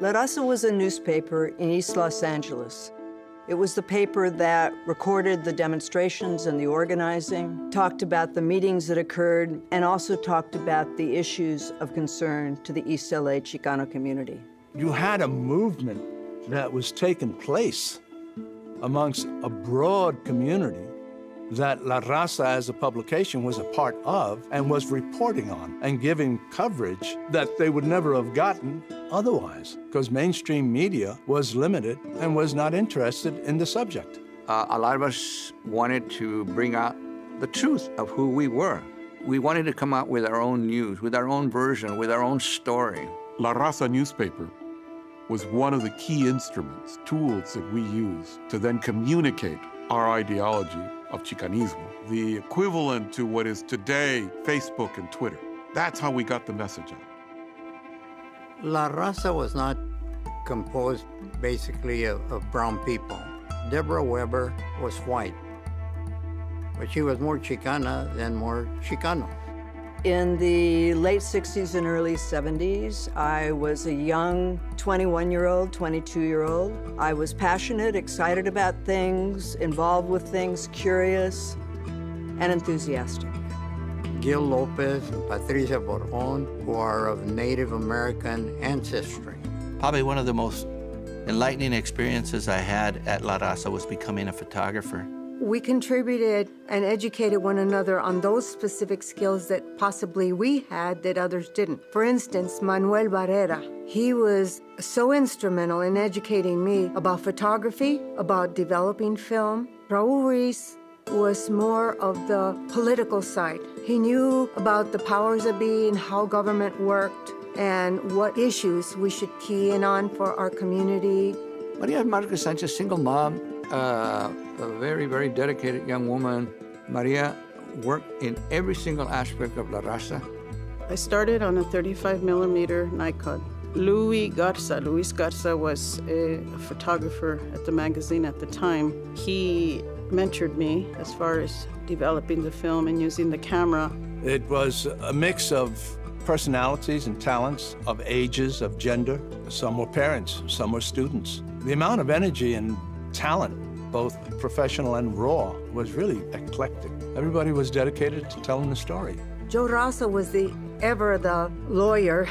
La Raza was a newspaper in East Los Angeles. It was the paper that recorded the demonstrations and the organizing, talked about the meetings that occurred, and also talked about the issues of concern to the East LA Chicano community. You had a movement that was taking place amongst a broad community that La Raza as a publication was a part of and was reporting on and giving coverage that they would never have gotten otherwise, because mainstream media was limited and was not interested in the subject. A lot of us wanted to bring out the truth of who we were. We wanted to come out with our own news, with our own version, with our own story. La Raza newspaper was one of the key instruments, tools that we used to then communicate our ideology of Chicanismo, the equivalent to what is today Facebook and Twitter. That's how we got the message out. La Raza was not composed basically of brown people. Deborah Weber was white, but she was more Chicana than more Chicano. In the late 60s and early 70s, I was a young 21-year-old, 22-year-old. I was passionate, excited about things, involved with things, curious, and enthusiastic. Gil Lopez and Patricia Borjon, who are of Native American ancestry. Probably one of the most enlightening experiences I had at La Raza was becoming a photographer. We contributed and educated one another on those specific skills that possibly we had that others didn't. For instance, Manuel Barrera, he was so instrumental in educating me about photography, about developing film. Raul Ruiz was more of the political side. He knew about the powers that be and how government worked and what issues we should key in on for our community. Maria Marquez Sanchez, single mom, a very, very dedicated young woman. Maria worked in every single aspect of La Raza. I started on a 35mm Nikon. Luis Garza was a photographer at the magazine at the time. He mentored me as far as developing the film and using the camera. It was a mix of personalities and talents, of ages, of gender. Some were parents, some were students. The amount of energy and talent, both professional and raw, was really eclectic. Everybody was dedicated to telling the story. Joe Raza was the lawyer,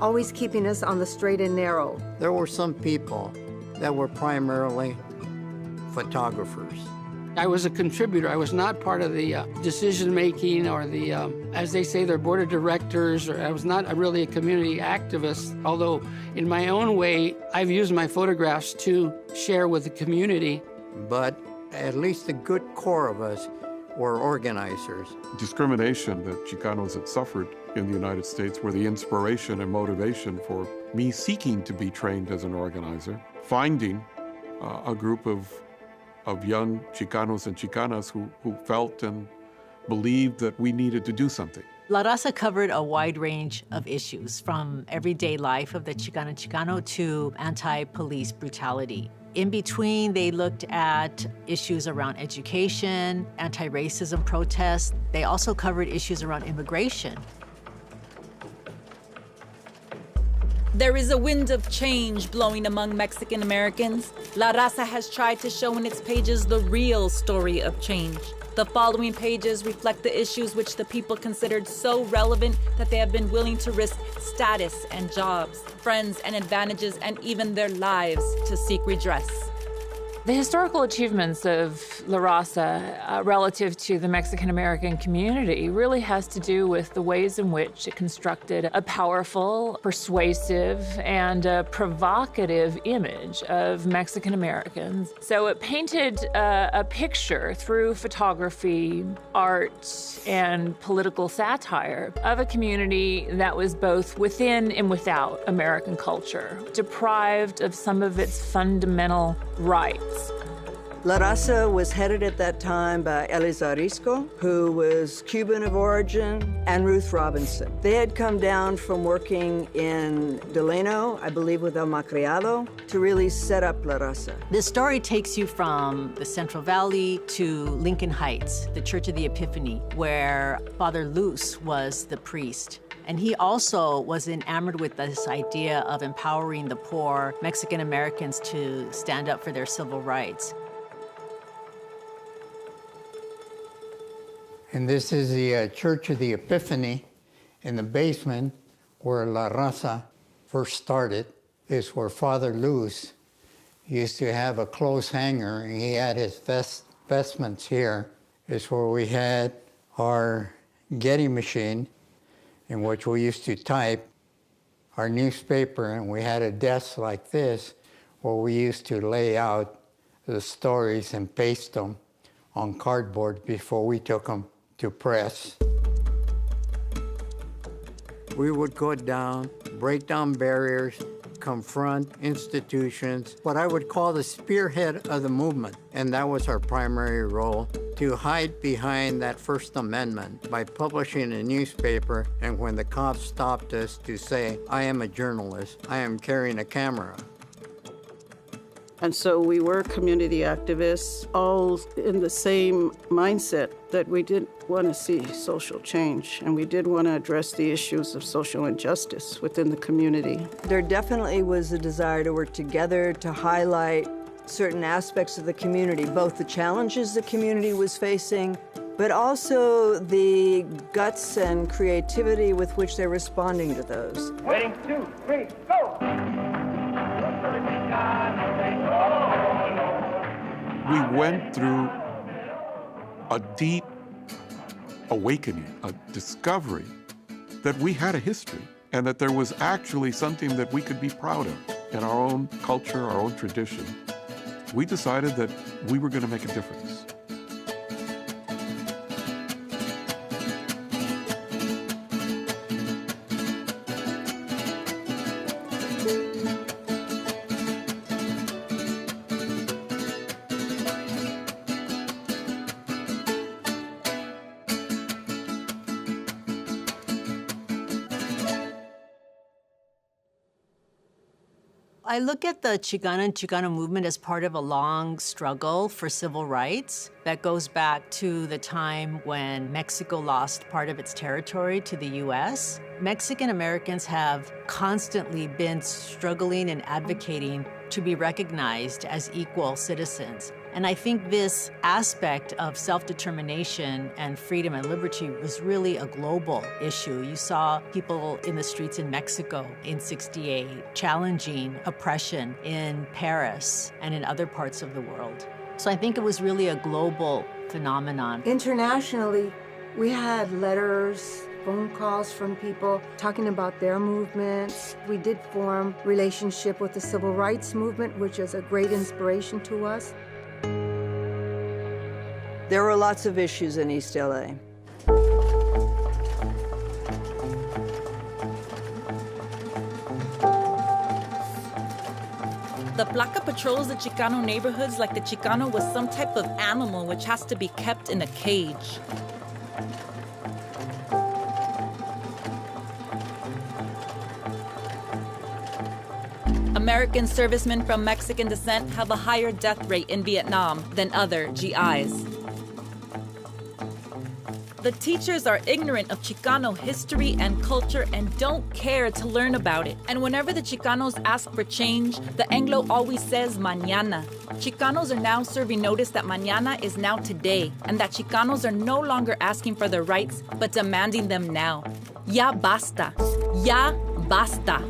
always keeping us on the straight and narrow. There were some people that were primarily photographers. I was a contributor. I was not part of the decision-making or the, as they say, their board of directors, or I was not really a community activist, although in my own way, I've used my photographs to share with the community. But at least a good core of us were organizers. Discrimination that Chicanos had suffered in the United States were the inspiration and motivation for me seeking to be trained as an organizer, finding a group of young Chicanos and Chicanas who felt and believed that we needed to do something. La Raza covered a wide range of issues, from everyday life of the Chicana Chicano to anti-police brutality. In between, they looked at issues around education, anti-racism protests. They also covered issues around immigration. There is a wind of change blowing among Mexican Americans. La Raza has tried to show in its pages the real story of change. The following pages reflect the issues which the people considered so relevant that they have been willing to risk status and jobs, friends and advantages, and even their lives to seek redress. The historical achievements of La Raza relative to the Mexican-American community really has to do with the ways in which it constructed a powerful, persuasive, and provocative image of Mexican-Americans. So it painted a picture through photography, art, and political satire of a community that was both within and without American culture, deprived of some of its fundamental rights. La Raza was headed at that time by Eliza Risco, who was Cuban of origin, and Ruth Robinson. They had come down from working in Delano, I believe with El Macriado, to really set up La Raza. This story takes you from the Central Valley to Lincoln Heights, the Church of the Epiphany, where Father Luz was the priest. And he also was enamored with this idea of empowering the poor Mexican Americans to stand up for their civil rights. And this is the Church of the Epiphany in the basement where La Raza first started. Is where Father Luz used to have a clothes hanger, and he had his vestments here. Is where we had our Getty machine in which we used to type our newspaper, and we had a desk like this where we used to lay out the stories and paste them on cardboard before we took them to press. We would go down, break down barriers, confront institutions, what I would call the spearhead of the movement. And that was our primary role, to hide behind that First Amendment by publishing a newspaper, and when the cops stopped us, to say, I am a journalist, I am carrying a camera. And so we were community activists, all in the same mindset that we did want to see social change, and we did want to address the issues of social injustice within the community. There definitely was a desire to work together to highlight certain aspects of the community, both the challenges the community was facing, but also the guts and creativity with which they're responding to those. Waiting, 2, 3, go! We went through a deep awakening, a discovery that we had a history and that there was actually something that we could be proud of in our own culture, our own tradition. We decided that we were going to make a difference. I look at the Chicana and Chicano movement as part of a long struggle for civil rights that goes back to the time when Mexico lost part of its territory to the U.S. Mexican Americans have constantly been struggling and advocating to be recognized as equal citizens. And I think this aspect of self-determination and freedom and liberty was really a global issue. You saw people in the streets in Mexico in '68 challenging oppression in Paris and in other parts of the world. So I think it was really a global phenomenon. Internationally, we had letters, phone calls from people talking about their movements. We did form a relationship with the civil rights movement, which is a great inspiration to us. There were lots of issues in East LA. The Placa patrols the Chicano neighborhoods like the Chicano was some type of animal which has to be kept in a cage. American servicemen from Mexican descent have a higher death rate in Vietnam than other GIs. The teachers are ignorant of Chicano history and culture and don't care to learn about it. And whenever the Chicanos ask for change, the Anglo always says mañana. Chicanos are now serving notice that mañana is now today, and that Chicanos are no longer asking for their rights, but demanding them now. Ya basta. Ya basta.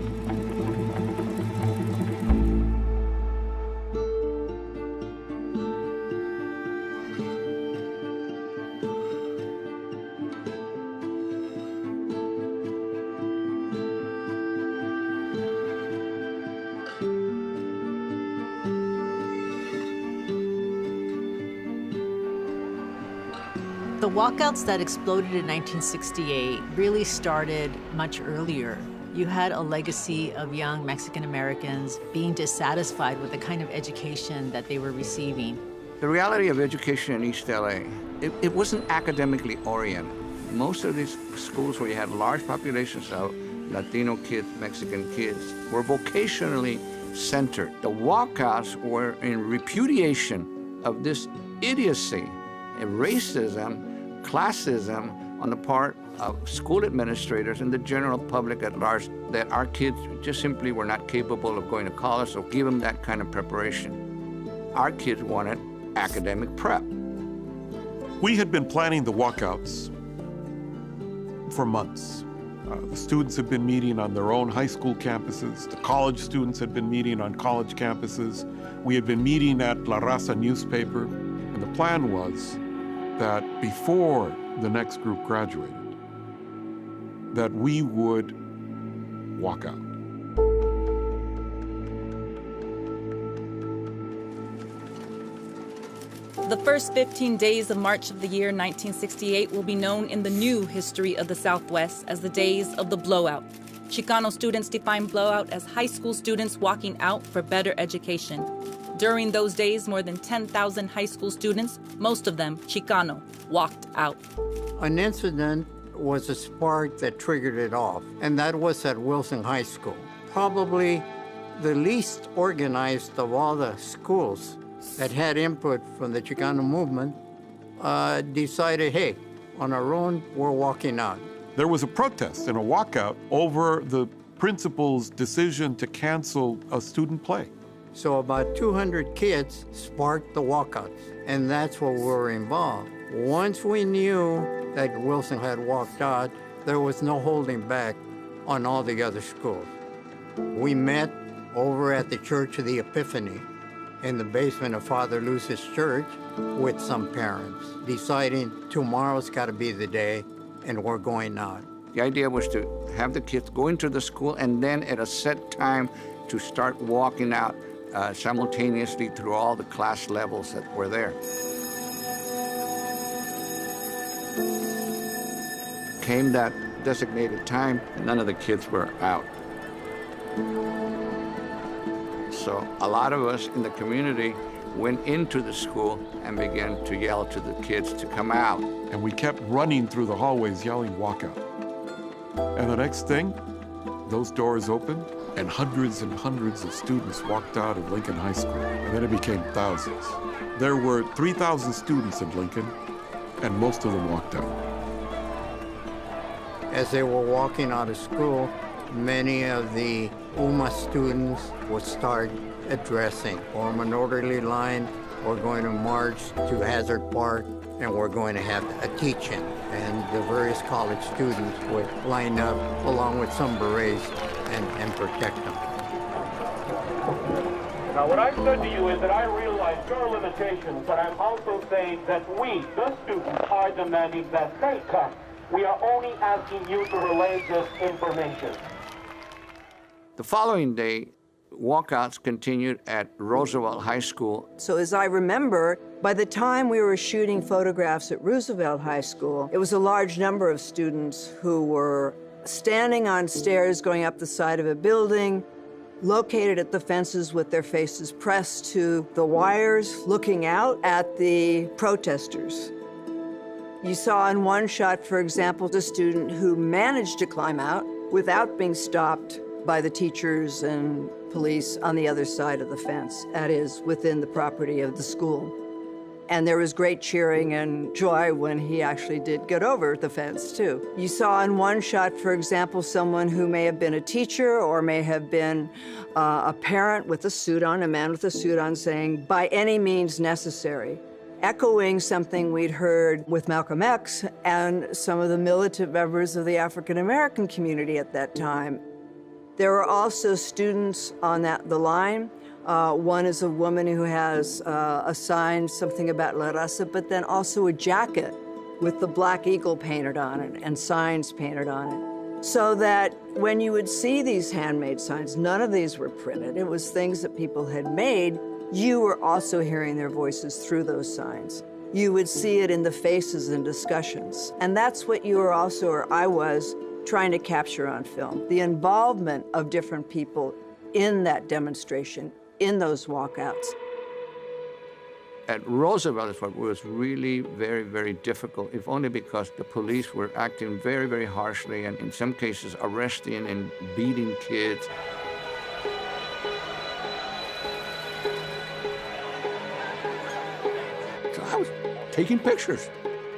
The walkouts that exploded in 1968 really started much earlier. You had a legacy of young Mexican Americans being dissatisfied with the kind of education that they were receiving. The reality of education in East LA, it wasn't academically oriented. Most of these schools where you had large populations of Latino kids, Mexican kids, were vocationally centered. The walkouts were in repudiation of this idiocy, racism, classism, on the part of school administrators and the general public at large that our kids just simply were not capable of going to college, so give them that kind of preparation. Our kids wanted academic prep. We had been planning the walkouts for months. The students had been meeting on their own high school campuses. The college students had been meeting on college campuses. We had been meeting at La Raza newspaper. And the plan was that before the next group graduated, that we would walk out. The first 15 days of March of the year 1968 will be known in the new history of the Southwest as the days of the blowout. Chicano students define blowout as high school students walking out for better education. During those days, more than 10,000 high school students, most of them Chicano, walked out. An incident was a spark that triggered it off, and that was at Wilson High School. Probably the least organized of all the schools that had input from the Chicano movement decided, hey, on our own, we're walking out. There was a protest and a walkout over the principal's decision to cancel a student play. So about 200 kids sparked the walkouts, and that's what we were involved. Once we knew that Wilson had walked out, there was no holding back on all the other schools. We met over at the Church of the Epiphany in the basement of Father Luce's church with some parents, deciding tomorrow's got to be the day and we're going out. The idea was to have the kids go into the school and then at a set time to start walking out simultaneously through all the class levels that were there. Came that designated time, none of the kids were out. So a lot of us in the community went into the school and began to yell to the kids to come out. And we kept running through the hallways yelling, walk out. And the next thing, those doors opened and hundreds of students walked out of Lincoln High School. And then it became thousands. There were 3,000 students in Lincoln, and most of them walked out. As they were walking out of school, many of the UMA students would start addressing, form an orderly line, we're going to march to Hazard Park, and we're going to have a teach-in. And the various college students would line up along with some berets and protect them. Now, what I've said to you is that I realize your limitations, but I'm also saying that we, the students, are demanding that they come. We are only asking you to relay this information. The following day, walkouts continued at Roosevelt High School. So as I remember, by the time we were shooting photographs at Roosevelt High School, it was a large number of students who were standing on stairs going up the side of a building, located at the fences with their faces pressed to the wires, looking out at the protesters. You saw in one shot, for example, a student who managed to climb out without being stopped by the teachers and police on the other side of the fence, that is, within the property of the school. And there was great cheering and joy when he actually did get over the fence, too. You saw in one shot, for example, someone who may have been a teacher or may have been a parent with a suit on, a man with a suit on, saying, by any means necessary, echoing something we'd heard with Malcolm X and some of the militant members of the African-American community at that time. There were also students on the line. One is a woman who has a sign, something about La Raza, but then also a jacket with the Black Eagle painted on it and signs painted on it. So that when you would see these handmade signs, none of these were printed. It was things that people had made. You were also hearing their voices through those signs. You would see it in the faces and discussions. And that's what you were also, or I was, trying to capture on film. The involvement of different people in that demonstration, in those walkouts. At Roosevelt is what was really very, very difficult, if only because the police were acting very, very harshly and in some cases arresting and beating kids. So I was taking pictures.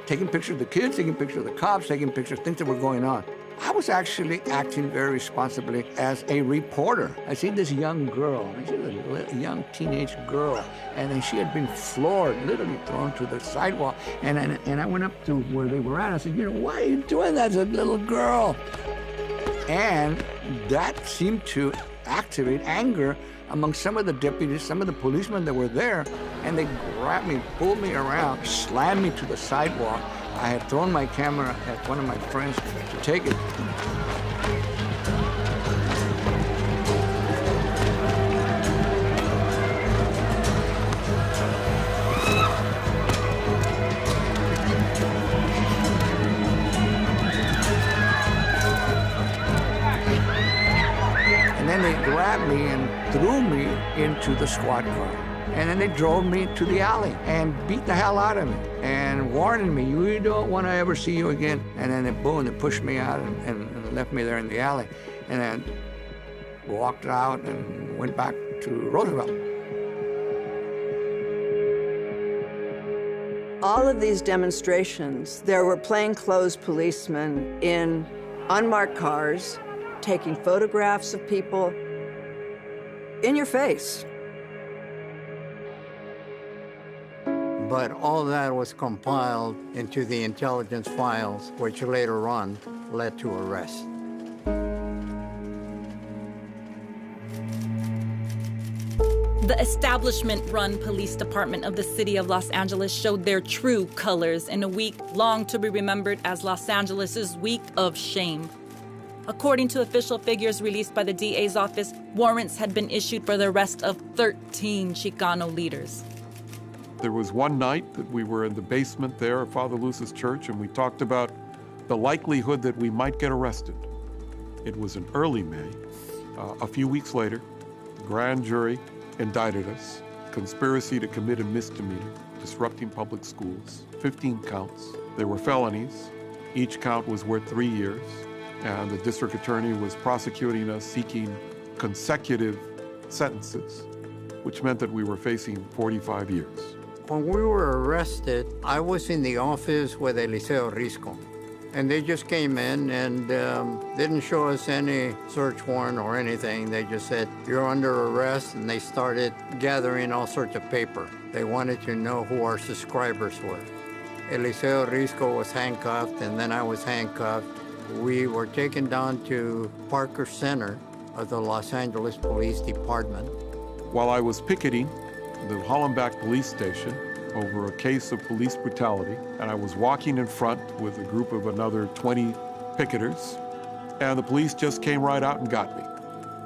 taking pictures of the kids, taking pictures of the cops, taking pictures of things that were going on. I was actually acting very responsibly as a reporter. I seen this young girl, she was a young teenage girl, and then she had been floored, literally thrown to the sidewalk. And I went up to where they were at. I said, why are you doing that as a little girl? And that seemed to activate anger among some of the deputies, some of the policemen that were there, and they grabbed me, pulled me around, slammed me to the sidewalk. I had thrown my camera at one of my friends to take it. And then they grabbed me and threw me into the squad car. And then they drove me to the alley and beat the hell out of me and warning me, we don't want to ever see you again. And then they pushed me out and left me there in the alley. And then walked out and went back to Roosevelt. All of these demonstrations, there were plainclothes policemen in unmarked cars taking photographs of people in your face. But all that was compiled into the intelligence files, which later on led to arrest. The establishment-run police department of the city of Los Angeles showed their true colors in a week long to be remembered as Los Angeles' Week of Shame. According to official figures released by the DA's office, warrants had been issued for the arrest of 13 Chicano leaders. There was one night that we were in the basement there at Father Luce's church, and we talked about the likelihood that we might get arrested. It was in early May. A few weeks later, the grand jury indicted us, conspiracy to commit a misdemeanor, disrupting public schools, 15 counts. They were felonies. Each count was worth 3 years, and the district attorney was prosecuting us, seeking consecutive sentences, which meant that we were facing 45 years. When we were arrested, I was in the office with Eliseo Risco, and they just came in and didn't show us any search warrant or anything. They just said, you're under arrest, and they started gathering all sorts of paper. They wanted to know who our subscribers were. Eliseo Risco was handcuffed, and then I was handcuffed. We were taken down to Parker Center of the Los Angeles Police Department. While I was picketing the Hollenbach police station over a case of police brutality, and I was walking in front with a group of another 20 picketers, and the police just came right out and got me.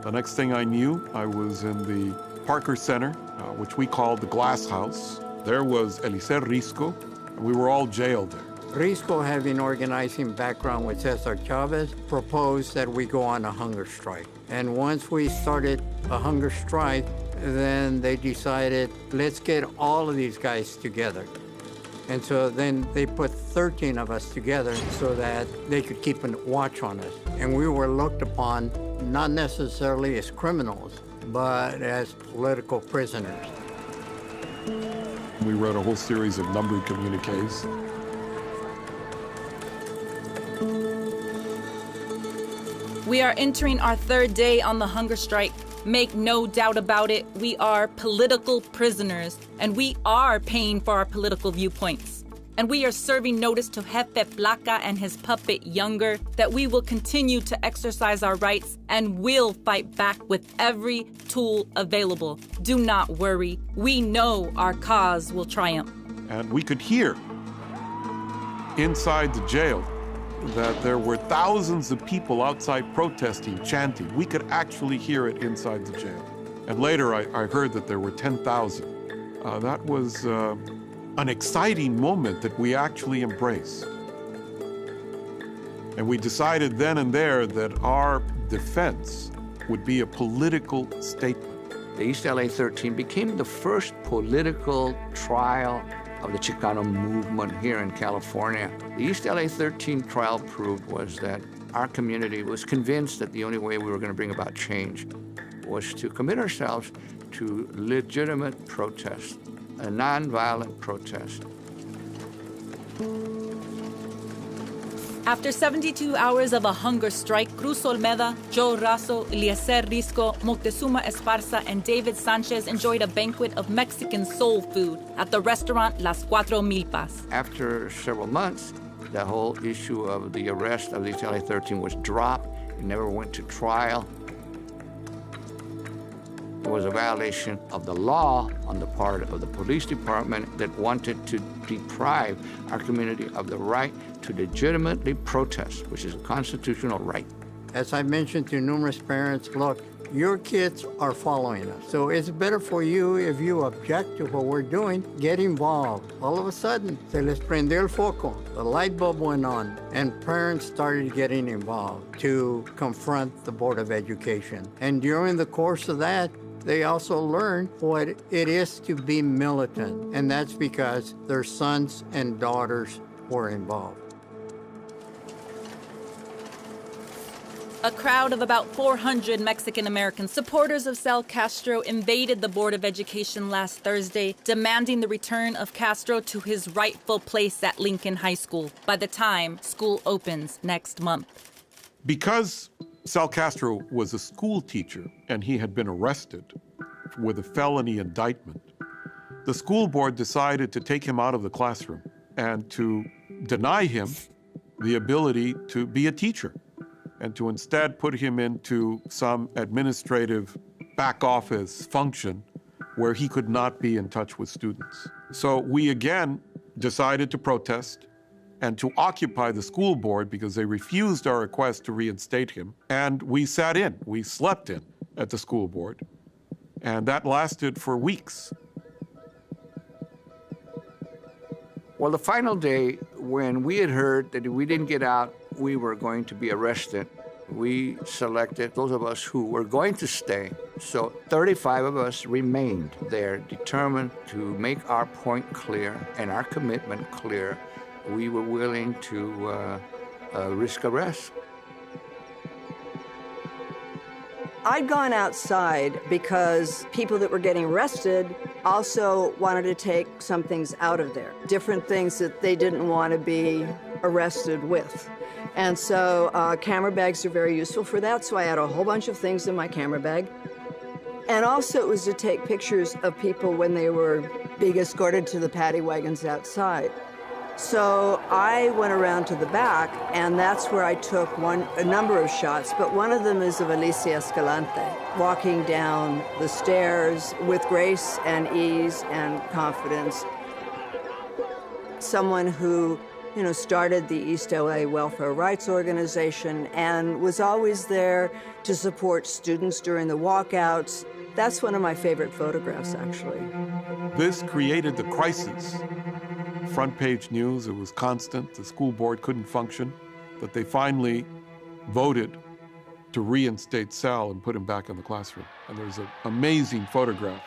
The next thing I knew, I was in the Parker Center, which we called the Glass House. There was Eliseo Risco, and we were all jailed there. Risco, having organizing background with Cesar Chavez, proposed that we go on a hunger strike. And once we started a hunger strike, then they decided, let's get all of these guys together. And so then they put 13 of us together so that they could keep a watch on us. And we were looked upon not necessarily as criminals, but as political prisoners. We wrote a whole series of numbered communiques. We are entering our third day on the hunger strike. Make no doubt about it, we are political prisoners, and we are paying for our political viewpoints. And we are serving notice to Jefe Placa and his puppet Younger that we will continue to exercise our rights and will fight back with every tool available. Do not worry, we know our cause will triumph. And we could hear inside the jail that there were thousands of people outside protesting, chanting. We could actually hear it inside the jail. And later I heard that there were 10,000. That was an exciting moment that we actually embraced. And we decided then and there that our defense would be a political statement. The East LA 13 became the first political trial of the Chicano movement here in California. The East LA 13 trial proved was that our community was convinced that the only way we were going to bring about change was to commit ourselves to legitimate protest, a nonviolent protest. After 72 hours of a hunger strike, Cruz Olmeda, Joe Razo, Eliezer Risco, Moctezuma Esparza, and David Sanchez enjoyed a banquet of Mexican soul food at the restaurant Las Cuatro Milpas. After several months, the whole issue of the arrest of these LA-13 was dropped. It never went to trial. It was a violation of the law on the part of the police department that wanted to deprive our community of the right to legitimately protest, which is a constitutional right. As I mentioned to numerous parents, look, your kids are following us. So it's better for you if you object to what we're doing, get involved. All of a sudden, se les prendió el foco. The light bulb went on, and parents started getting involved to confront the Board of Education. And during the course of that, they also learned what it is to be militant, and that's because their sons and daughters were involved. A crowd of about 400 Mexican-American supporters of Sal Castro invaded the Board of Education last Thursday, demanding the return of Castro to his rightful place at Lincoln High School by the time school opens next month. Because Sal Castro was a school teacher and he had been arrested with a felony indictment, the school board decided to take him out of the classroom and to deny him the ability to be a teacher, and to instead put him into some administrative back office function where he could not be in touch with students. So we again decided to protest and to occupy the school board because they refused our request to reinstate him. And we sat in, we slept in at the school board. And that lasted for weeks. Well, the final day, when we had heard that if we didn't get out, we were going to be arrested, we selected those of us who were going to stay. So 35 of us remained there, determined to make our point clear and our commitment clear. We were willing to risk arrest. I'd gone outside because people that were getting arrested also wanted to take some things out of there, different things that they didn't want to be arrested with. And so camera bags are very useful for that, so I had a whole bunch of things in my camera bag. And also it was to take pictures of people when they were being escorted to the paddy wagons outside. So I went around to the back, and that's where I took a number of shots, but one of them is of Alicia Escalante, walking down the stairs with grace and ease and confidence. Someone who, started the East LA Welfare Rights Organization and was always there to support students during the walkouts. That's one of my favorite photographs, actually. This created the crisis. Front page news, it was constant. The school board couldn't function, but they finally voted to reinstate Sal and put him back in the classroom. And there's an amazing photograph,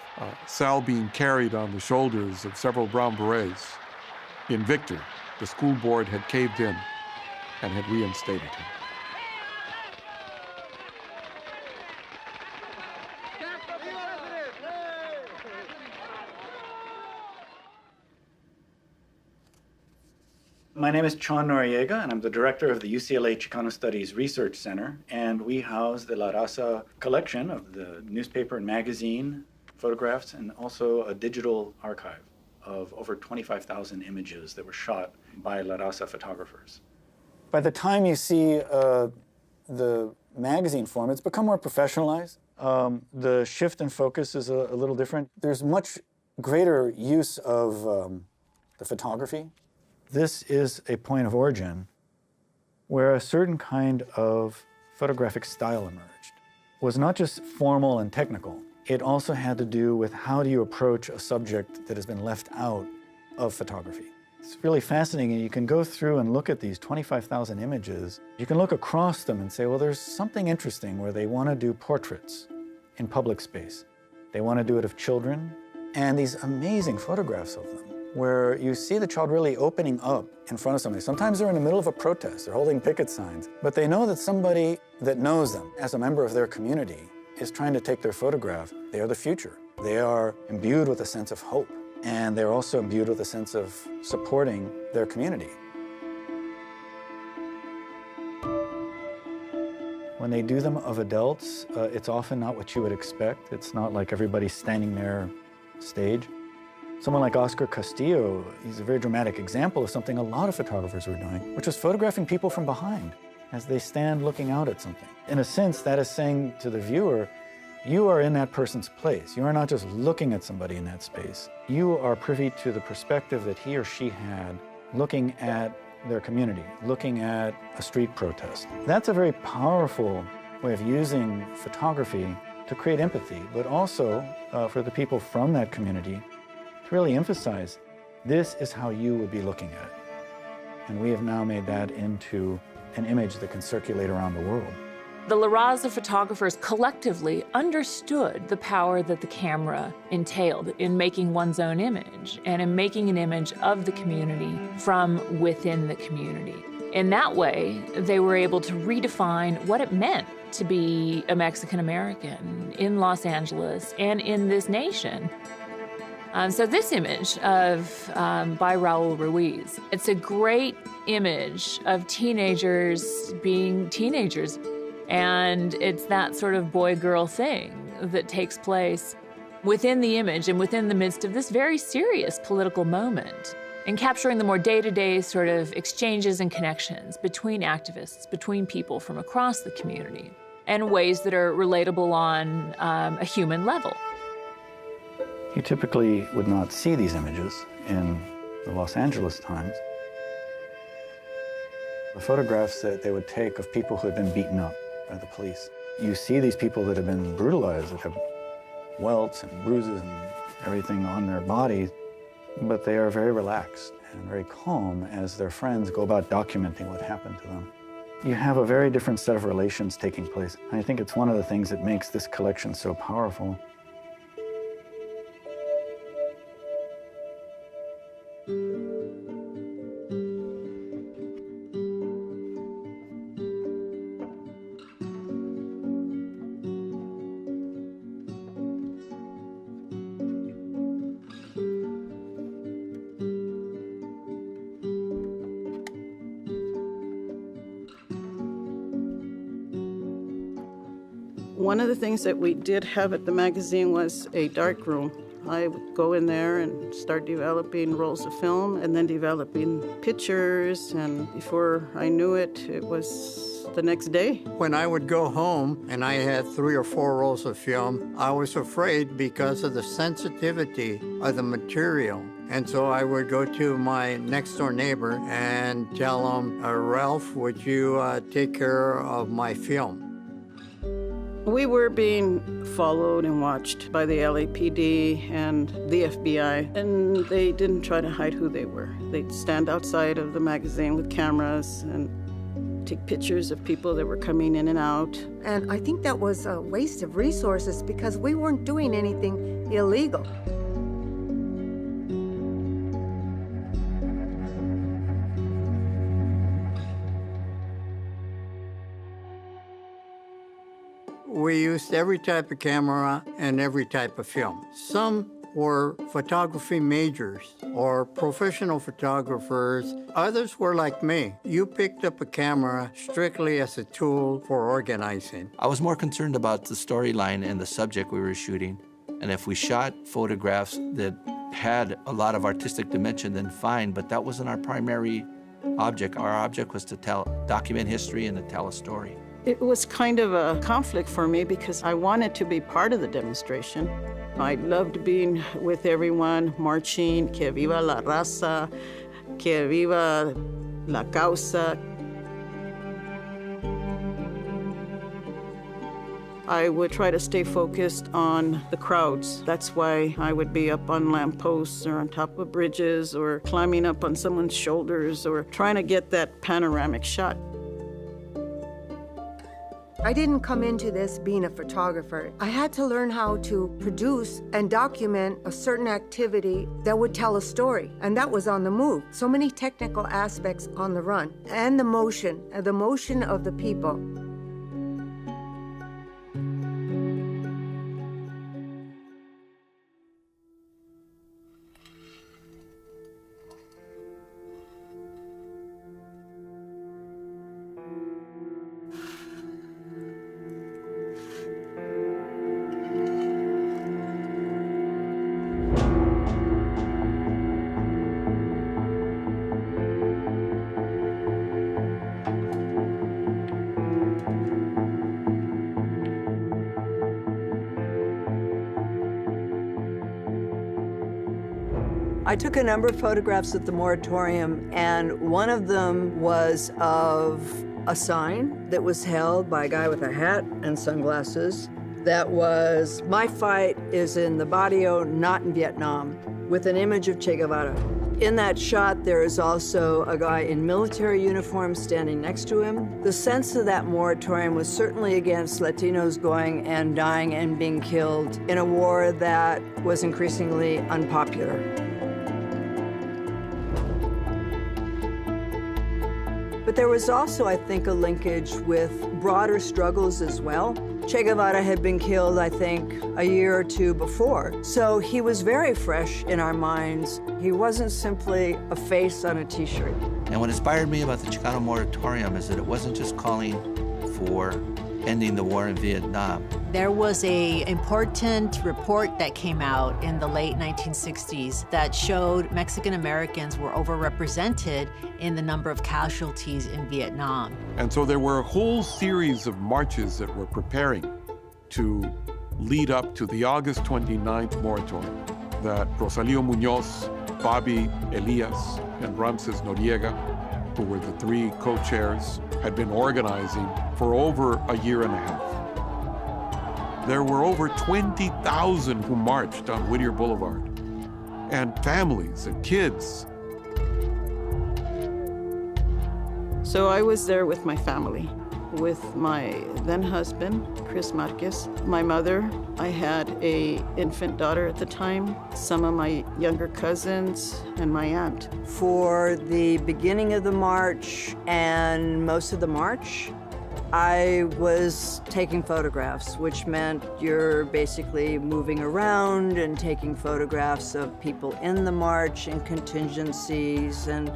Sal being carried on the shoulders of several brown berets in victory. The school board had caved in and had reinstated him. My name is Chon Noriega, and I'm the director of the UCLA Chicano Studies Research Center, and we house the La Raza collection of the newspaper and magazine photographs, and also a digital archive of over 25,000 images that were shot by La Raza photographers. By the time you see the magazine form, it's become more professionalized. The shift in focus is a little different. There's much greater use of the photography. This is a point of origin where a certain kind of photographic style emerged. It was not just formal and technical. It also had to do with how do you approach a subject that has been left out of photography. It's really fascinating, and you can go through and look at these 25,000 images. You can look across them and say, well, there's something interesting where they want to do portraits in public space. They want to do it of children, and these amazing photographs of them, where you see the child really opening up in front of somebody. Sometimes they're in the middle of a protest, they're holding picket signs, but they know that somebody that knows them as a member of their community is trying to take their photograph. They are the future. They are imbued with a sense of hope. and they're also imbued with a sense of supporting their community. When they do them of adults, it's often not what you would expect. It's not like everybody's standing there stage. Someone like Oscar Castillo, he's a very dramatic example of something a lot of photographers were doing, which was photographing people from behind as they stand looking out at something. In a sense, that is saying to the viewer, you are in that person's place. You are not just looking at somebody in that space. You are privy to the perspective that he or she had looking at their community, looking at a street protest. That's a very powerful way of using photography to create empathy, but also for the people from that community to really emphasize, this is how you would be looking at it. And we have now made that into an image that can circulate around the world. The La Raza photographers collectively understood the power that the camera entailed in making one's own image and in making an image of the community from within the community. In that way, they were able to redefine what it meant to be a Mexican American in Los Angeles and in this nation. So this image by Raul Ruiz, it's a great image of teenagers being teenagers. And it's that sort of boy-girl thing that takes place within the image and within the midst of this very serious political moment, and capturing the more day-to-day sort of exchanges and connections between activists, between people from across the community, and ways that are relatable on a human level. You typically would not see these images in the Los Angeles Times. The photographs that they would take of people who had been beaten up by the police. You see these people that have been brutalized, that have welts and bruises and everything on their bodies, but they are very relaxed and very calm as their friends go about documenting what happened to them. You have a very different set of relations taking place. I think it's one of the things that makes this collection so powerful. One of the things that we did have at the magazine was a dark room. I would go in there and start developing rolls of film and then developing pictures, and before I knew it, it was the next day. When I would go home and I had 3 or 4 rolls of film, I was afraid because of the sensitivity of the material. And so I would go to my next door neighbor and tell him, Ralph, would you take care of my film? We were being followed and watched by the LAPD and the FBI, and they didn't try to hide who they were. They'd stand outside of the magazine with cameras and take pictures of people that were coming in and out. And I think that was a waste of resources because we weren't doing anything illegal. We used every type of camera and every type of film. Some were photography majors or professional photographers. Others were like me. You picked up a camera strictly as a tool for organizing. I was more concerned about the storyline and the subject we were shooting. And if we shot photographs that had a lot of artistic dimension, then fine, but that wasn't our primary object. Our object was to document history and to tell a story. It was kind of a conflict for me because I wanted to be part of the demonstration. I loved being with everyone, marching, que viva la raza, que viva la causa. I would try to stay focused on the crowds. That's why I would be up on lampposts or on top of bridges or climbing up on someone's shoulders or trying to get that panoramic shot. I didn't come into this being a photographer. I had to learn how to produce and document a certain activity that would tell a story, and that was on the move. So many technical aspects on the run, and the motion of the people. I took a number of photographs at the moratorium, and one of them was of a sign that was held by a guy with a hat and sunglasses that was, "My fight is in the barrio, not in Vietnam," with an image of Che Guevara. In that shot, there is also a guy in military uniform standing next to him. The sense of that moratorium was certainly against Latinos going and dying and being killed in a war that was increasingly unpopular. But there was also, I think, a linkage with broader struggles as well. Che Guevara had been killed, I think, a year or two before. So he was very fresh in our minds. He wasn't simply a face on a T-shirt. And what inspired me about the Chicano moratorium is that it wasn't just calling for ending the war in Vietnam. There was an important report that came out in the late 1960s that showed Mexican Americans were overrepresented in the number of casualties in Vietnam. And so there were a whole series of marches that were preparing to lead up to the August 29th moratorium that Rosalio Muñoz, Bobby Elias, and Ramses Noriega, who were the three co-chairs, had been organizing for over a year and a half. There were over 20,000 who marched on Whittier Boulevard, and families and kids. So I was there with my family, with my then husband, Chris Marquez, my mother. I had an infant daughter at the time, some of my younger cousins, and my aunt. For the beginning of the march and most of the march, I was taking photographs, which meant you're basically moving around and taking photographs of people in the march and contingencies. And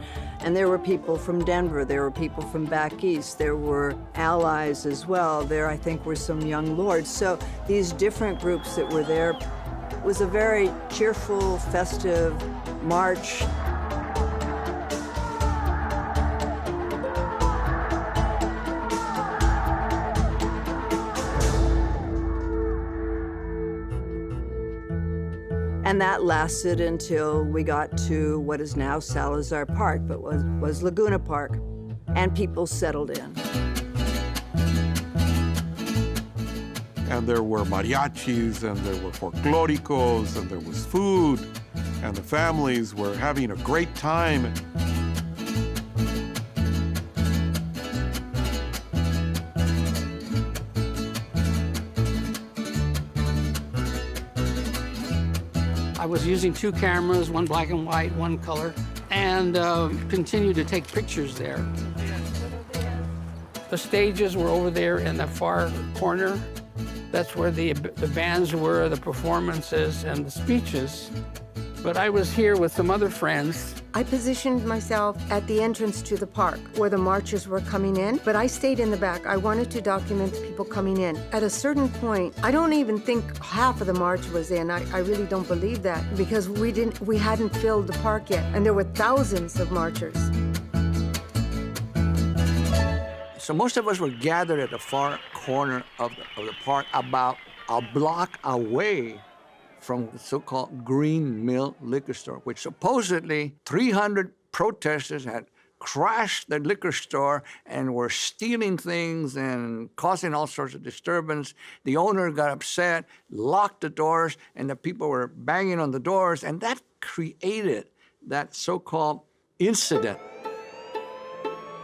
there were people from Denver, there were people from back east, there were allies as well. There, I think, were some young lords. So these different groups that were there, it was a very cheerful, festive march. And that lasted until we got to what is now Salazar Park, but was Laguna Park, and people settled in. And there were mariachis, and there were folclóricos, and there was food, and the families were having a great time. I was using two cameras, one black and white, one color, and continued to take pictures there. The stages were over there in the far corner. That's where the bands were, the performances, and the speeches. But I was here with some other friends. I positioned myself at the entrance to the park where the marchers were coming in, but I stayed in the back. I wanted to document the people coming in. At a certain point, I don't even think half of the march was in. I really don't believe that because we hadn't filled the park yet, and there were thousands of marchers. So most of us were gathered at the far corner of the park, about a block away from the so-called Green Mill liquor store, which supposedly 300 protesters had crashed the liquor store and were stealing things and causing all sorts of disturbance. The owner got upset, locked the doors, and the people were banging on the doors, and that created that so-called incident.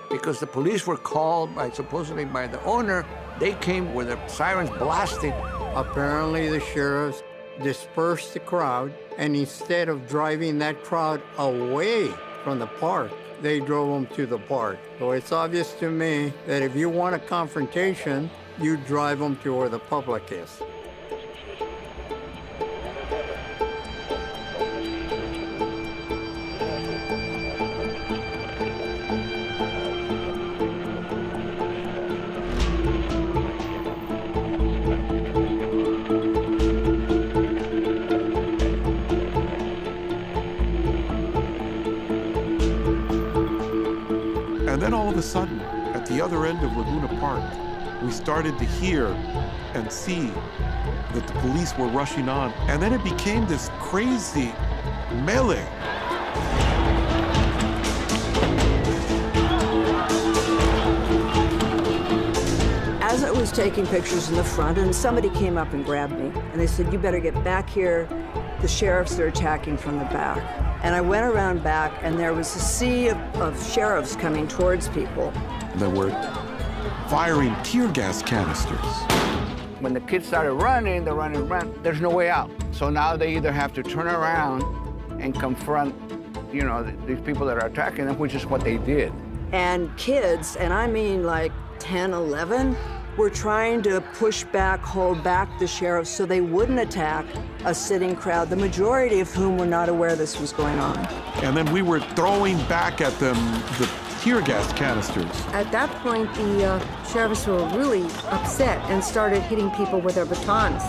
Because the police were called supposedly by the owner, they came with their sirens blasting. Apparently the sheriffs dispersed the crowd, and instead of driving that crowd away from the park, they drove them to the park. So it's obvious to me that if you want a confrontation, you drive them to where the public is. And then all of a sudden, at the other end of Laguna Park, we started to hear and see that the police were rushing on. And then it became this crazy melee. As I was taking pictures in the front, and somebody came up and grabbed me, and they said, "You better get back here. The sheriffs are attacking from the back." And I went around back, and there was a sea of sheriffs coming towards people. They were firing tear gas canisters. When the kids started running, they're running, there's no way out. So now they either have to turn around and confront, you know, these people that are attacking them, which is what they did. And kids, and I mean like 10, 11, were trying to push back, hold back the sheriffs so they wouldn't attack a sitting crowd, the majority of whom were not aware this was going on. And then we were throwing back at them the tear gas canisters. At that point, the sheriffs were really upset and started hitting people with their batons.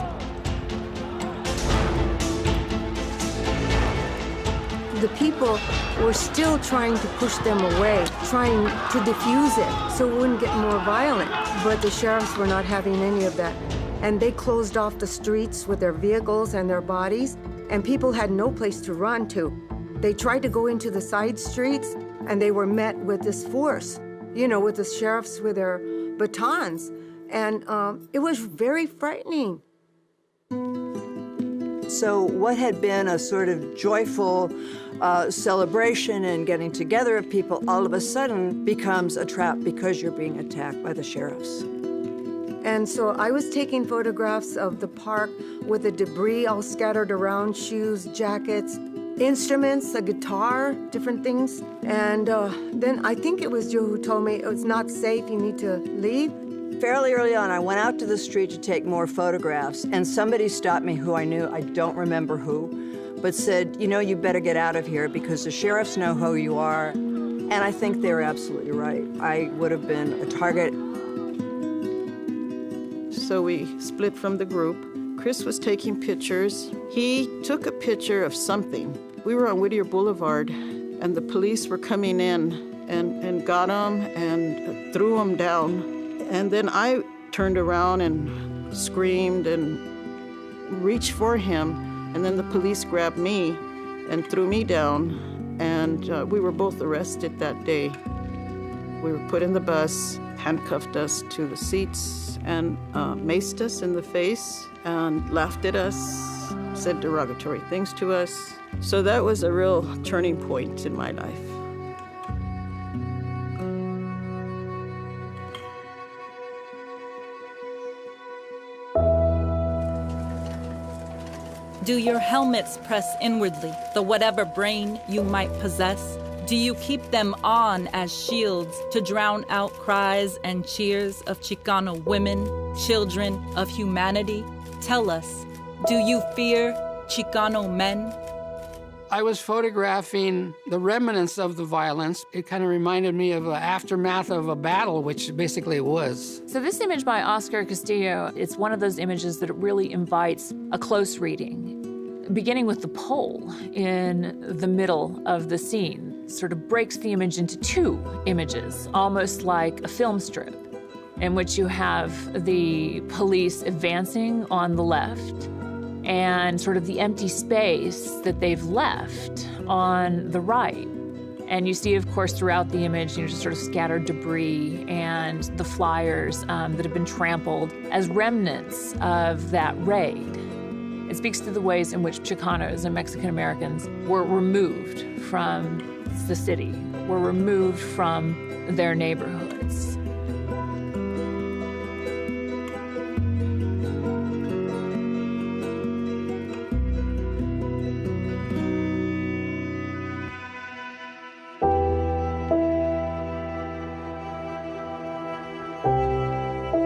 The people were still trying to push them away, trying to diffuse it so it wouldn't get more violent. But the sheriffs were not having any of that. And they closed off the streets with their vehicles and their bodies, and people had no place to run to. They tried to go into the side streets, and they were met with this force, you know, with the sheriffs with their batons. And it was very frightening. So what had been a sort of joyful celebration and getting together of people all of a sudden becomes a trap because you're being attacked by the sheriffs. And so I was taking photographs of the park with the debris all scattered around, shoes, jackets, instruments, a guitar, different things. And then I think it was Joe who told me it's not safe, you need to leave. Fairly early on, I went out to the street to take more photographs, and somebody stopped me who I knew, I don't remember who, but said, "You know, you better get out of here because the sheriffs know who you are." And I think they were absolutely right. I would have been a target. So we split from the group. Chris was taking pictures. He took a picture of something. We were on Whittier Boulevard, and the police were coming in and got him and threw him down. And then I turned around and screamed and reached for him. And then the police grabbed me and threw me down. And we were both arrested that day. We were put in the bus, handcuffed us to the seats, and maced us in the face and laughed at us, said derogatory things to us. So that was a real turning point in my life. Do your helmets press inwardly, the whatever brain you might possess? Do you keep them on as shields to drown out cries and cheers of Chicano women, children of humanity? Tell us, do you fear Chicano men? I was photographing the remnants of the violence. It kind of reminded me of the aftermath of a battle, which basically it was. So this image by Oscar Castillo, it's one of those images that really invites a close reading. Beginning with the pole in the middle of the scene, sort of breaks the image into two images, almost like a film strip, in which you have the police advancing on the left and sort of the empty space that they've left on the right. And you see, of course, throughout the image, just sort of scattered debris and the flyers that have been trampled as remnants of that raid. It speaks to the ways in which Chicanos and Mexican Americans were removed from the city, were removed from their neighborhoods.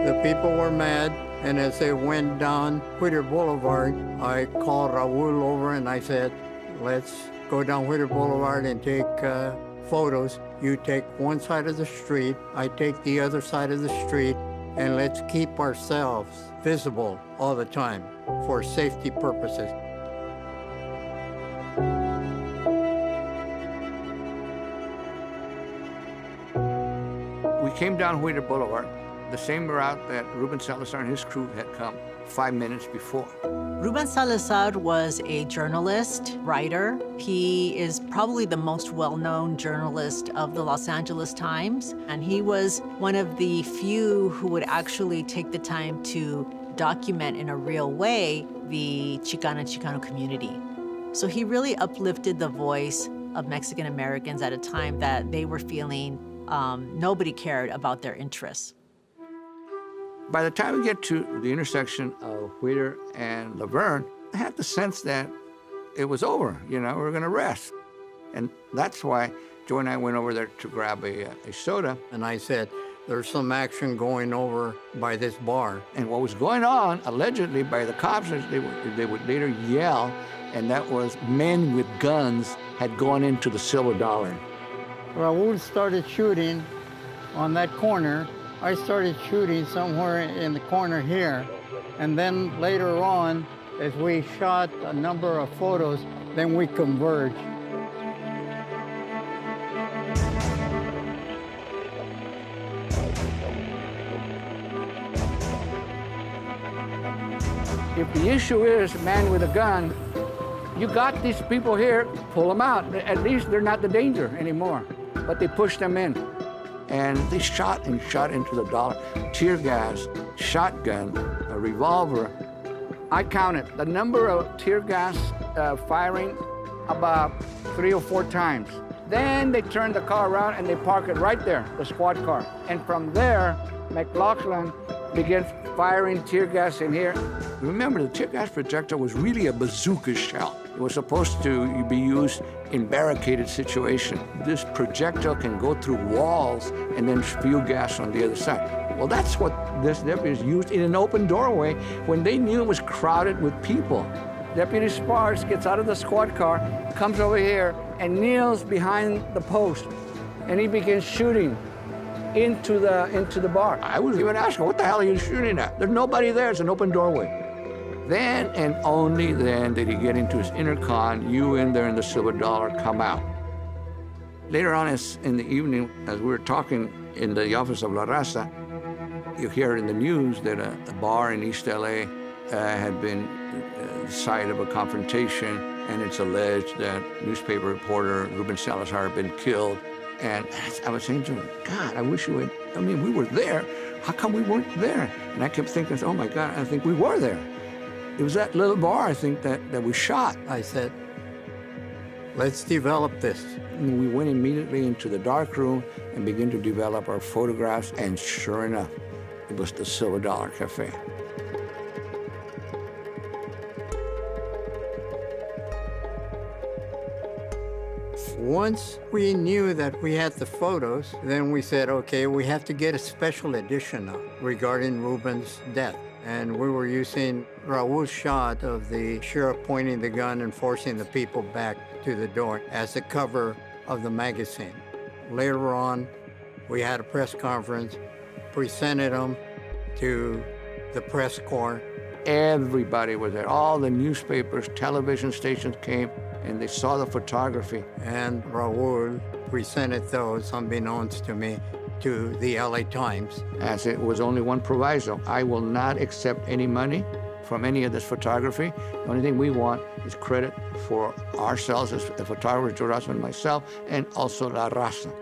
The people were mad, and as they went down Whittier Boulevard, I called Raul over and I said, let's go down Whittier Boulevard and take photos. You take one side of the street, I take the other side of the street, and let's keep ourselves visible all the time for safety purposes. We came down Whittier Boulevard. the same route that Ruben Salazar and his crew had come 5 minutes before. Ruben Salazar was a journalist, writer. He is probably the most well-known journalist of the Los Angeles Times, and he was one of the few who would actually take the time to document in a real way the Chicano community. So he really uplifted the voice of Mexican Americans at a time that they were feeling nobody cared about their interests. By the time we get to the intersection of Whittier and Laverne, I had the sense that it was over, we were gonna rest. And that's why Joe and I went over there to grab a soda. And I said, there's some action going over by this bar. And what was going on, allegedly, by the cops, is they would later yell, and that was men with guns had gone into the Silver Dollar. Raul started shooting on that corner. I started shooting somewhere in the corner here. And then later on, as we shot a number of photos, then we converged. If the issue is a man with a gun, you got these people here, pull them out. At least they're not the danger anymore. But they pushed them in. And they shot and shot into the dollar. Tear gas, shotgun, a revolver. I counted the number of tear gas firing about 3 or 4 times. Then they turned the car around and they parked it right there, the squad car. And from there, McLaughlin began firing tear gas in here. Remember, the tear gas projectile was really a bazooka shell. It was supposed to be used in barricaded situations. This projectile can go through walls and then spew gas on the other side. Well, that's what this deputies used in an open doorway when they knew it was crowded with people. Deputy Sparks gets out of the squad car, comes over here, and kneels behind the post, and he begins shooting into the bar. I was even asking, what the hell are you shooting at? There's nobody there, it's an open doorway. Then and only then did he get into his intercom, you in there in the Silver Dollar, come out. Later on in the evening, as we were talking in the office of La Raza, you hear in the news that a bar in East LA had been the site of a confrontation, and it's alleged that newspaper reporter Ruben Salazar had been killed. And I was saying to him, God, I wish you would, we were there. How come we weren't there? And I kept thinking, oh my God, I think we were there. It was that little bar, I think, that we shot. I said, let's develop this. And we went immediately into the dark room and began to develop our photographs, and sure enough, it was the Silver Dollar Cafe. Once we knew that we had the photos, then we said, okay, we have to get a special edition of regarding Ruben's death. And we were using Raul's shot of the sheriff pointing the gun and forcing the people back to the door as the cover of the magazine. Later on, we had a press conference, presented them to the press corps. Everybody was there. All the newspapers, television stations came, and they saw the photography. And Raul presented those, unbeknownst to me, to the LA Times. As it was only one proviso. I will not accept any money from any of this photography. The only thing we want is credit for ourselves as the photographers, Joe Raza and myself, and also La Raza.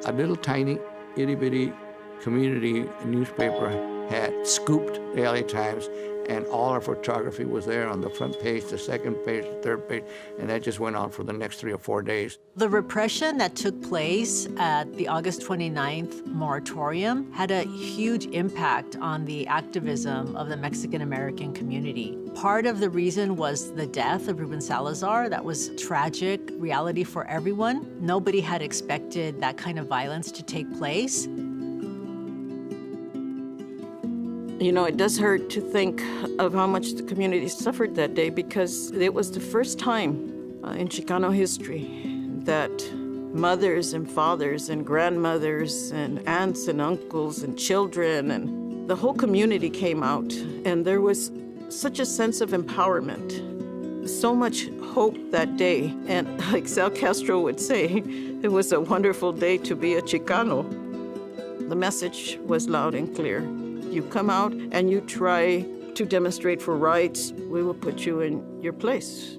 A little tiny, itty-bitty community newspaper had scooped the LA Times, and all our photography was there on the front page, the second page, the third page, and that just went on for the next 3 or 4 days. The repression that took place at the August 29th moratorium had a huge impact on the activism of the Mexican-American community. Part of the reason was the death of Ruben Salazar. That was tragic reality for everyone. Nobody had expected that kind of violence to take place. You know, it does hurt to think of how much the community suffered that day, because it was the first time in Chicano history that mothers and fathers and grandmothers and aunts and uncles and children and the whole community came out, and there was such a sense of empowerment, so much hope that day. And like Sal Castro would say, it was a wonderful day to be a Chicano. The message was loud and clear. You come out and you try to demonstrate for rights, we will put you in your place.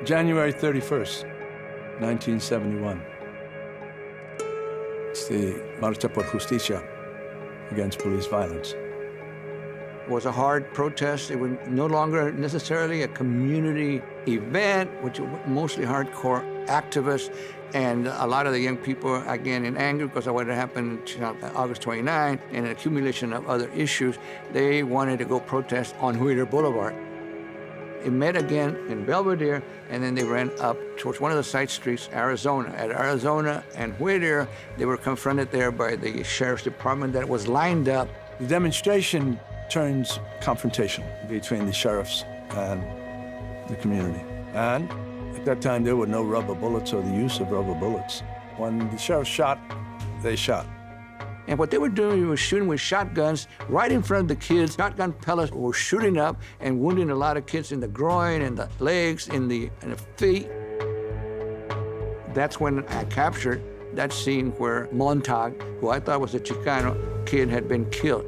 January 31st, 1971. It's the Marcha por Justicia against police violence. It was a hard protest. It was no longer necessarily a community event, which was mostly hardcore activists. And a lot of the young people, again, in anger because of what had happened August 29 and an accumulation of other issues, they wanted to go protest on Whittier Boulevard. It met again in Belvedere, and then they ran up towards one of the side streets, Arizona. At Arizona and Whittier, they were confronted there by the sheriff's department that was lined up. The demonstration turns confrontation between the sheriffs and the community. And at that time, there were no rubber bullets or the use of rubber bullets. When the sheriff shot, they shot. And what they were doing was shooting with shotguns right in front of the kids. Shotgun pellets were shooting up and wounding a lot of kids in the groin, and the legs, in the feet. That's when I captured that scene where Montag, who I thought was a Chicano kid, had been killed.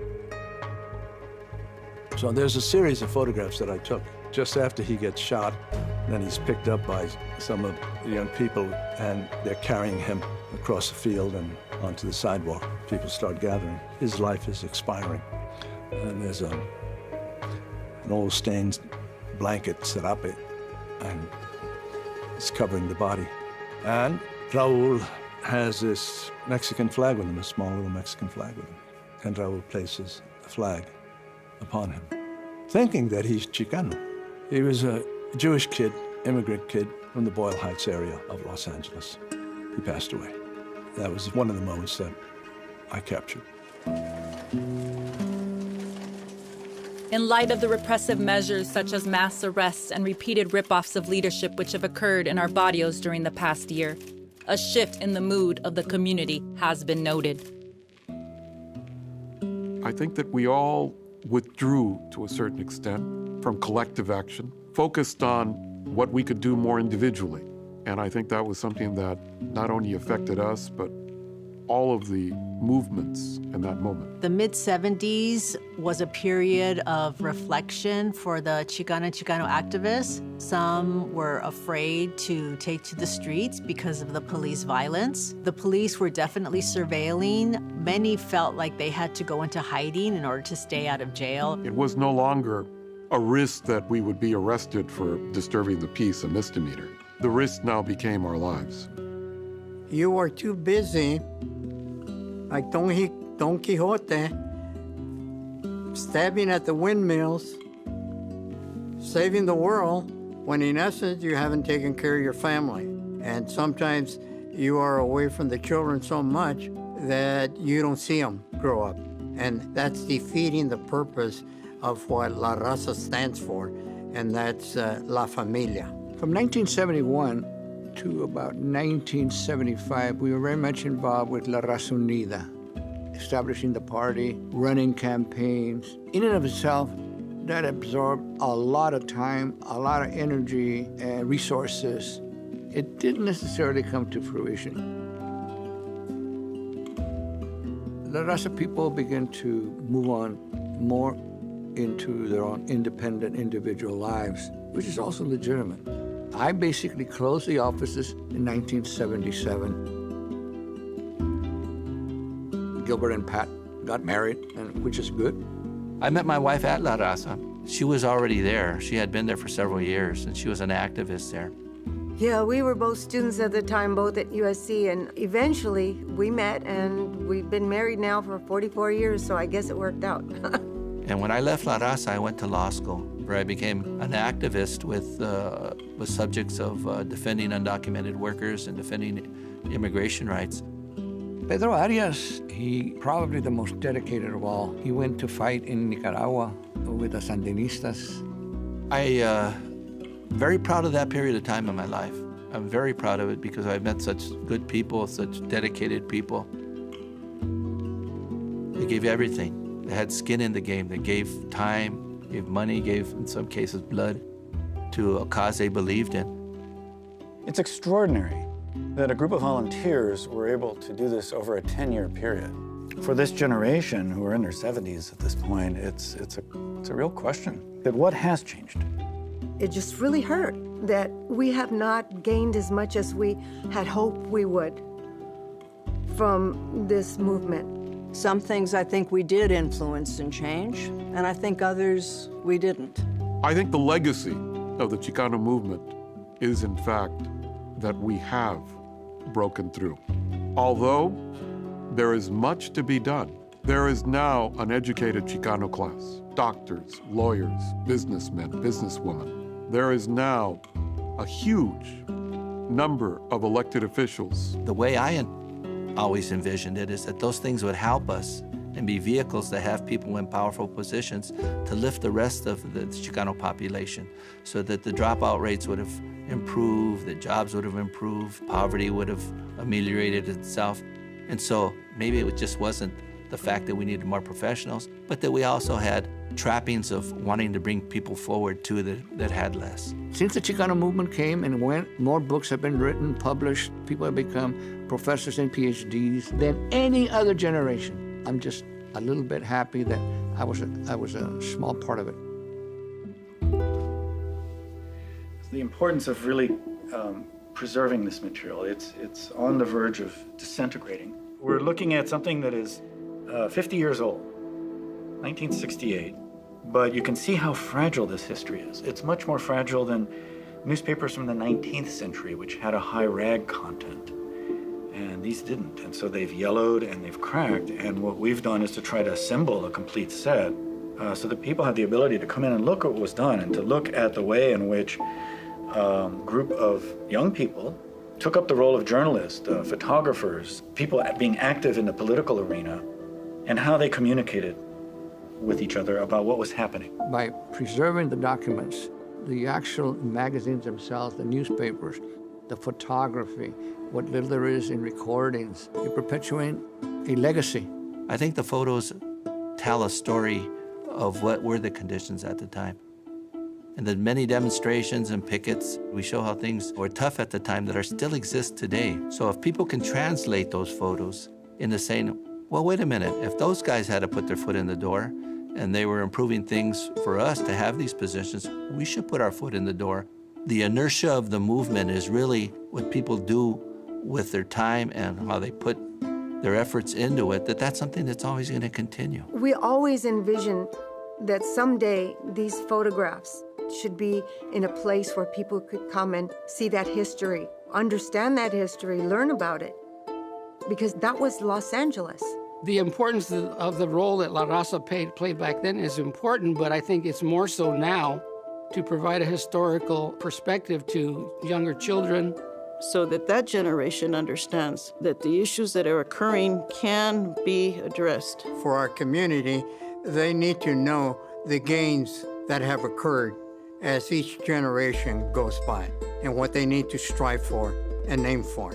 So there's a series of photographs that I took just after he gets shot. Then he's picked up by some of the young people, and they're carrying him across the field and onto the sidewalk. People start gathering. His life is expiring. And there's an old stained blanket, serape, and it's covering the body. And Raul has this Mexican flag with him, a small little Mexican flag with him. And Raul places the flag upon him, thinking that he's Chicano. He was a Jewish kid, immigrant kid from the Boyle Heights area of Los Angeles. He passed away. That was one of the moments that I captured. In light of the repressive measures such as mass arrests and repeated rip-offs of leadership which have occurred in our barrios during the past year, a shift in the mood of the community has been noted. I think that we all withdrew to a certain extent from collective action, focused on what we could do more individually. And I think that was something that not only affected us, but all of the movements in that moment. The mid-70s was a period of reflection for the Chicano activists. Some were afraid to take to the streets because of the police violence. The police were definitely surveilling. Many felt like they had to go into hiding in order to stay out of jail. It was no longer a risk that we would be arrested for disturbing the peace, a misdemeanor. The risk now became our lives. You are too busy, like Don Quixote, stabbing at the windmills, saving the world, when in essence you haven't taken care of your family. And sometimes you are away from the children so much that you don't see them grow up. And that's defeating the purpose of what La Raza stands for, and that's La Familia. From 1971 to about 1975, we were very much involved with La Raza Unida, establishing the party, running campaigns. In and of itself, that absorbed a lot of time, a lot of energy and resources. It didn't necessarily come to fruition. La Raza people began to move on more into their own independent individual lives, which is also legitimate. I basically closed the offices in 1977. Gilbert and Pat got married, which is good. I met my wife at La Raza. She was already there. She had been there for several years, and she was an activist there. Yeah, we were both students at the time, both at USC, and eventually we met, and we've been married now for 44 years, so I guess it worked out. And when I left La Raza, I went to law school, where I became an activist with subjects of defending undocumented workers and defending immigration rights. Pedro Arias, he probably the most dedicated of all. He went to fight in Nicaragua with the Sandinistas. I'm very proud of that period of time in my life. I'm very proud of it because I've met such good people, such dedicated people. They gave everything. They had skin in the game. They gave time, gave money, gave, in some cases, blood to a cause they believed in. It's extraordinary that a group of volunteers were able to do this over a 10-year period. For this generation, who are in their 70s at this point, it's a real question. That what has changed? It just really hurt that we have not gained as much as we had hoped we would from this movement. Some things I think we did influence and change, and I think others we didn't. I think the legacy of the Chicano movement is, in fact, that we have broken through. Although there is much to be done, there is now an educated Chicano class, doctors, lawyers, businessmen, businesswomen. There is now a huge number of elected officials. The way I always envisioned it is that those things would help us and be vehicles that have people in powerful positions to lift the rest of the Chicano population so that the dropout rates would have improved, that jobs would have improved, poverty would have ameliorated itself. And so maybe it just wasn't the fact that we needed more professionals, but that we also had trappings of wanting to bring people forward too that had less. Since the Chicano movement came and went, more books have been written, published, people have become professors and PhDs than any other generation. I'm just a little bit happy that I was a small part of it. The importance of really preserving this material. It's on the verge of disintegrating. We're looking at something that is 50 years old, 1968, but you can see how fragile this history is. It's much more fragile than newspapers from the 19th century, which had a high rag content, and these didn't. And so they've yellowed and they've cracked, and what we've done is to try to assemble a complete set so that people have the ability to come in and look at what was done and to look at the way in which a group of young people took up the role of journalists, photographers, people being active in the political arena, and how they communicated with each other about what was happening. By preserving the documents, the actual magazines themselves, the newspapers, the photography, what little there is in recordings, you perpetuate a legacy. I think the photos tell a story of what were the conditions at the time. And the many demonstrations and pickets, we show how things were tough at the time that are still exist today. So if people can translate those photos into saying, well, wait a minute, if those guys had to put their foot in the door and they were improving things for us to have these positions, we should put our foot in the door. The inertia of the movement is really what people do with their time and how they put their efforts into it, that's something that's always going to continue. We always envision that someday these photographs should be in a place where people could come and see that history, understand that history, learn about it, because that was Los Angeles. The importance of the role that La Raza played back then is important, but I think it's more so now to provide a historical perspective to younger children. So that generation understands that the issues that are occurring can be addressed. For our community, they need to know the gains that have occurred as each generation goes by and what they need to strive for and aim for.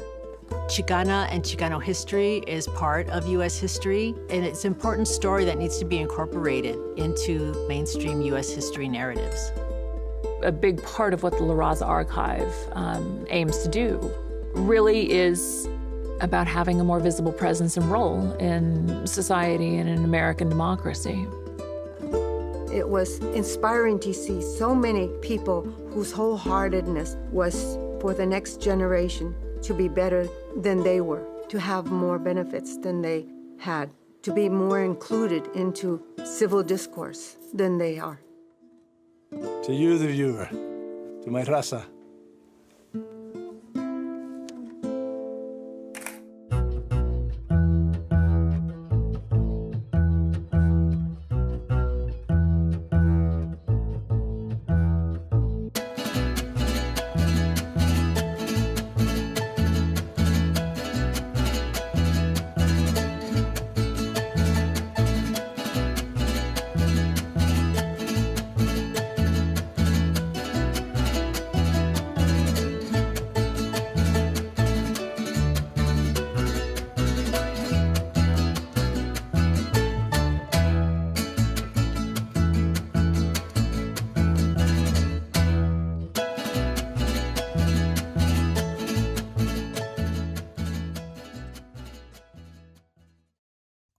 Chicana and Chicano history is part of U.S. history, and it's an important story that needs to be incorporated into mainstream U.S. history narratives. A big part of what the La Raza Archive aims to do really is about having a more visible presence and role in society and in American democracy. It was inspiring to see so many people whose wholeheartedness was for the next generation to be better than they were, to have more benefits than they had, to be more included into civil discourse than they are. To you, the viewer, to my Raza,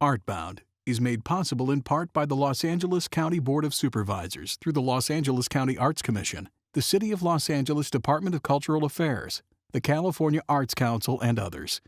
Artbound is made possible in part by the Los Angeles County Board of Supervisors through the Los Angeles County Arts Commission, the City of Los Angeles Department of Cultural Affairs, the California Arts Council, and others.